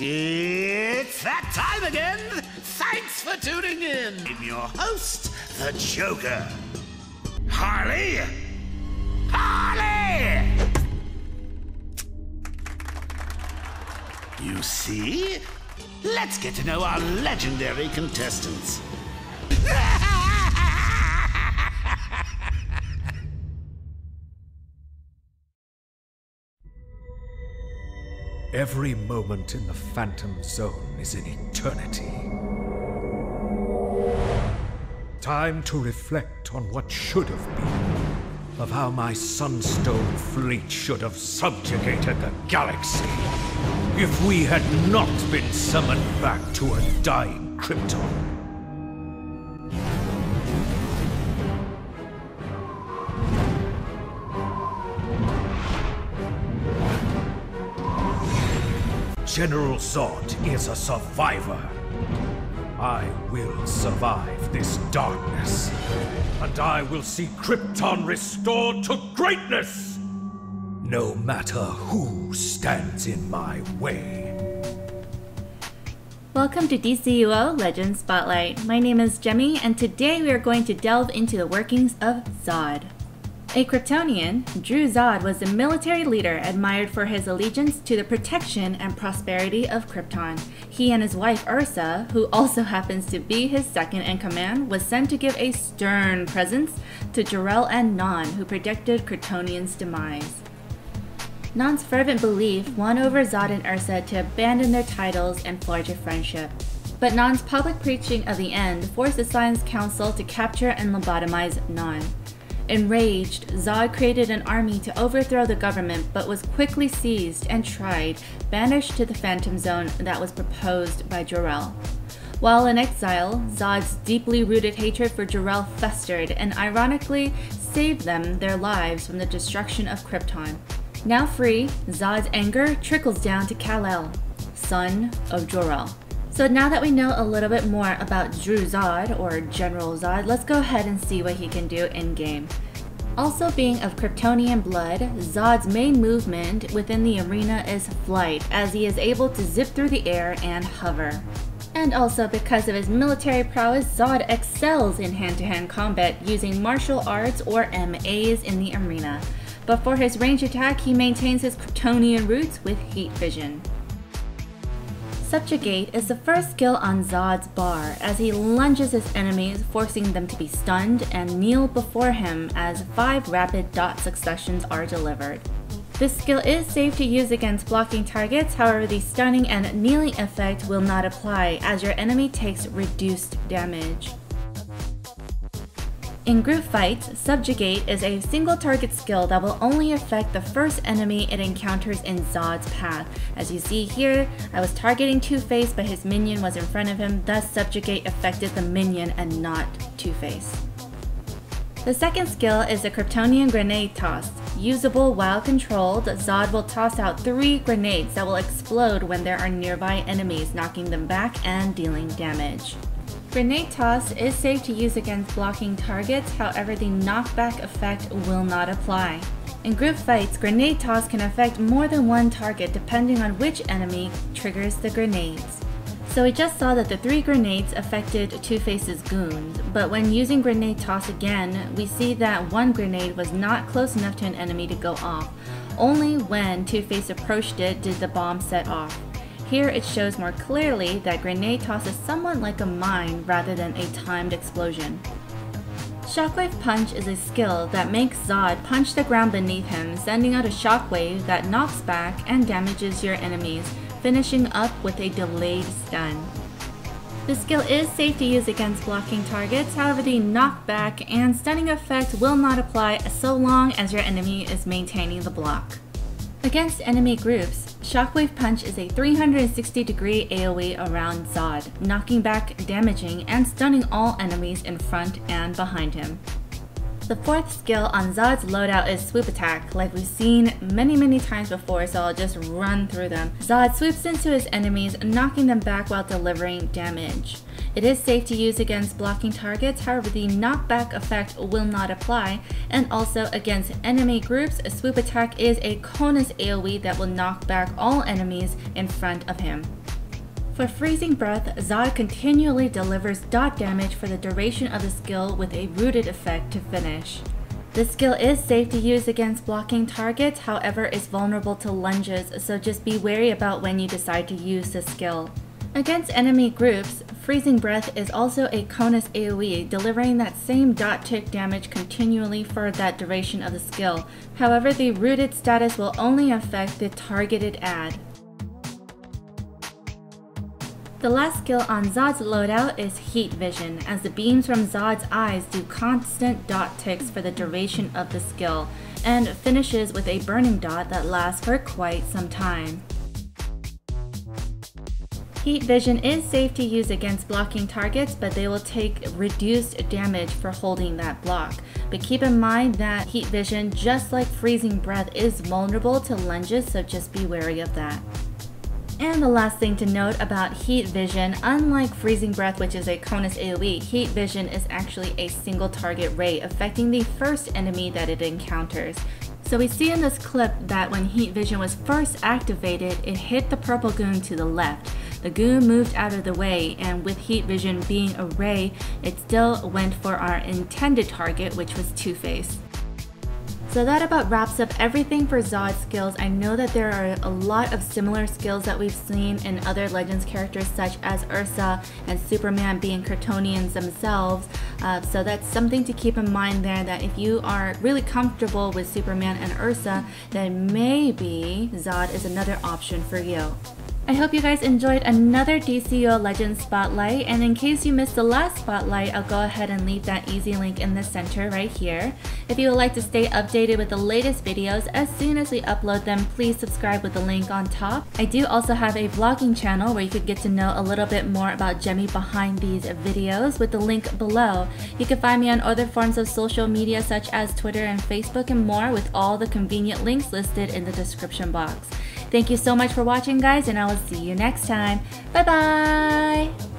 It's that time again! Thanks for tuning in! I'm your host, the Joker. Harley! Harley! You see? Let's get to know our legendary contestants. Every moment in the Phantom Zone is an eternity. Time to reflect on what should have been, of how my Sunstone fleet should have subjugated the galaxy, if we had not been summoned back to a dying Krypton. General Zod is a survivor. I will survive this darkness, and I will see Krypton restored to greatness, no matter who stands in my way. Welcome to DCUO Legend Spotlight. My name is Jemmy, and today we are going to delve into the workings of Zod. A Kryptonian, Zod was a military leader admired for his allegiance to the protection and prosperity of Krypton. He and his wife Ursa, who also happens to be his second in command, was sent to give a stern presence to Jor-El and Non, who predicted Kryptonian's demise. Non's fervent belief won over Zod and Ursa to abandon their titles and forge a friendship. But Non's public preaching of the end forced the Science Council to capture and lobotomize Non. Enraged, Zod created an army to overthrow the government, but was quickly seized and tried, banished to the Phantom Zone that was proposed by Jor-El. While in exile, Zod's deeply rooted hatred for Jor-El festered and ironically saved them their lives from the destruction of Krypton. Now free, Zod's anger trickles down to Kal-El, son of Jor-El. So now that we know a little bit more about Zod, or General Zod, let's go ahead and see what he can do in-game. Also being of Kryptonian blood, Zod's main movement within the arena is flight, as he is able to zip through the air and hover. And also because of his military prowess, Zod excels in hand-to-hand combat using martial arts or MAs in the arena. But for his range attack, he maintains his Kryptonian roots with heat vision. Subjugate is the first skill on Zod's bar, as he lunges his enemies, forcing them to be stunned and kneel before him as 5 rapid dot successions are delivered. This skill is safe to use against blocking targets, however the stunning and kneeling effect will not apply, as your enemy takes reduced damage. In group fights, Subjugate is a single target skill that will only affect the first enemy it encounters in Zod's path. As you see here, I was targeting Two-Face, but his minion was in front of him, thus Subjugate affected the minion and not Two-Face. The second skill is the Kryptonian Grenade Toss. Usable while controlled, Zod will toss out 3 grenades that will explode when there are nearby enemies, knocking them back and dealing damage. Grenade Toss is safe to use against blocking targets, however the knockback effect will not apply. In group fights, Grenade Toss can affect more than one target depending on which enemy triggers the grenades. So we just saw that the 3 grenades affected Two-Face's goons, but when using Grenade Toss again, we see that 1 grenade was not close enough to an enemy to go off. Only when Two-Face approached it did the bomb set off. Here it shows more clearly that Grenade Toss is somewhat like a mine rather than a timed explosion. Shockwave Punch is a skill that makes Zod punch the ground beneath him, sending out a shockwave that knocks back and damages your enemies, finishing up with a delayed stun. This skill is safe to use against blocking targets, however the knockback and stunning effect will not apply so long as your enemy is maintaining the block. Against enemy groups, Shockwave Punch is a 360-degree AoE around Zod, knocking back, damaging, and stunning all enemies in front and behind him. The fourth skill on Zod's loadout is Swoop Attack, like we've seen many times before, so I'll just run through them. Zod swoops into his enemies, knocking them back while delivering damage. It is safe to use against blocking targets, however the knockback effect will not apply, and also against enemy groups, a Swoop Attack is a conus AoE that will knock back all enemies in front of him. For Freezing Breath, Zod continually delivers dot damage for the duration of the skill with a rooted effect to finish. This skill is safe to use against blocking targets, however is vulnerable to lunges, so just be wary about when you decide to use this skill. Against enemy groups, Freezing Breath is also a conus AoE, delivering that same dot tick damage continually for that duration of the skill. However, the rooted status will only affect the targeted add. The last skill on Zod's loadout is Heat Vision, as the beams from Zod's eyes do constant dot ticks for the duration of the skill, and finishes with a burning dot that lasts for quite some time. Heat Vision is safe to use against blocking targets, but they will take reduced damage for holding that block. But keep in mind that Heat Vision, just like Freezing Breath, is vulnerable to lunges, so just be wary of that. And the last thing to note about Heat Vision, unlike Freezing Breath, which is a conus AoE, Heat Vision is actually a single target ray, affecting the first enemy that it encounters. So we see in this clip that when Heat Vision was first activated, it hit the purple goon to the left. The goon moved out of the way, and with Heat Vision being a ray, it still went for our intended target, which was Two-Face. So that about wraps up everything for Zod's skills. I know that there are a lot of similar skills that we've seen in other Legends characters such as Ursa and Superman being Kryptonians themselves. So that's something to keep in mind there, that if you are really comfortable with Superman and Ursa, then maybe Zod is another option for you. I hope you guys enjoyed another DCUO Legends Spotlight, and in case you missed the last Spotlight, I'll go ahead and leave that easy link in the center right here. If you would like to stay updated with the latest videos as soon as we upload them, please subscribe with the link on top. I do also have a vlogging channel where you could get to know a little bit more about Jemmy behind these videos with the link below. You can find me on other forms of social media such as Twitter and Facebook and more, with all the convenient links listed in the description box. Thank you so much for watching, guys, and I will see you next time. Bye bye!